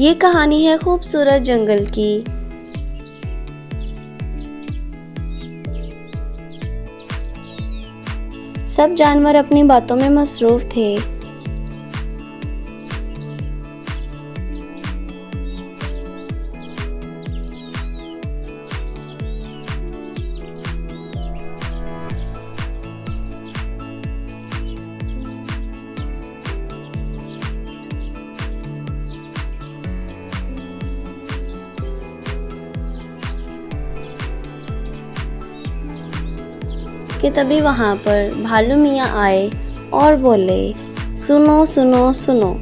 ये कहानी है खूबसूरत जंगल की। सब जानवर अपनी बातों में मसरूफ थे। कि तभी वहाँ पर भालू मियाँ आए और बोले, सुनो सुनो सुनो,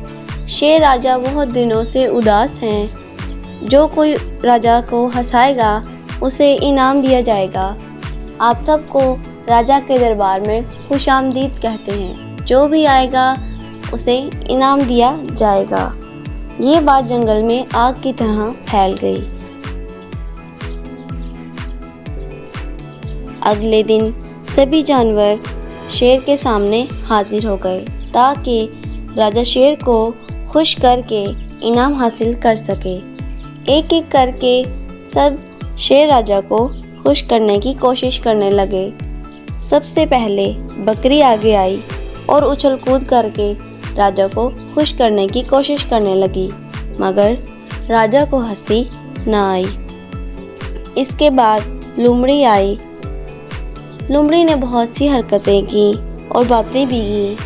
शेर राजा बहुत दिनों से उदास हैं। जो कोई राजा को हंसाएगा उसे इनाम दिया जाएगा। आप सबको राजा के दरबार में खुशामदीद कहते हैं। जो भी आएगा उसे इनाम दिया जाएगा। ये बात जंगल में आग की तरह फैल गई। अगले दिन सभी जानवर शेर के सामने हाजिर हो गए ताकि राजा शेर को खुश करके इनाम हासिल कर सके। एक एक करके सब शेर राजा को खुश करने की कोशिश करने लगे। सबसे पहले बकरी आगे आई और उछल कूद करके राजा को खुश करने की कोशिश करने लगी, मगर राजा को हंसी ना आई। इसके बाद लोमड़ी आई। लोमड़ी ने बहुत सी हरकतें की और बातें भी की।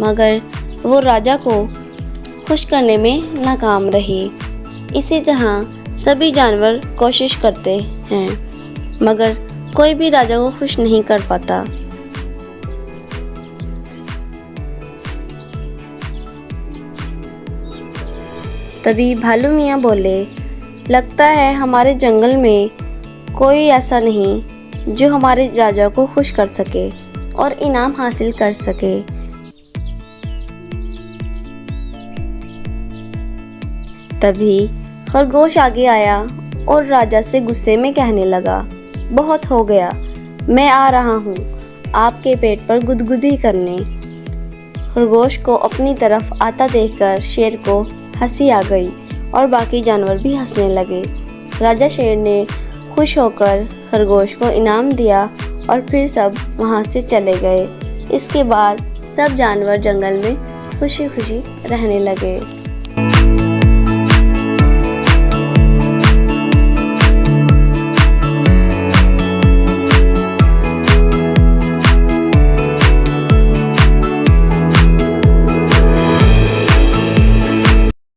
मगर वो राजा को खुश करने में नाकाम रही। इसी तरह सभी जानवर कोशिश करते हैं, मगर कोई भी राजा को खुश नहीं कर पाता। तभी भालू मियाँ बोले, लगता है हमारे जंगल में कोई ऐसा नहीं जो हमारे राजा को खुश कर सके और इनाम हासिल कर सके। तभी खरगोश आगे आया और राजा से गुस्से में कहने लगा, बहुत हो गया, मैं आ रहा हूँ आपके पेट पर गुदगुदी करने। खरगोश को अपनी तरफ आता देखकर शेर को हंसी आ गई और बाकी जानवर भी हंसने लगे। राजा शेर ने खुश होकर खरगोश को इनाम दिया और फिर सब वहाँ से चले गए। इसके बाद सब जानवर जंगल में खुशी खुशी रहने लगे।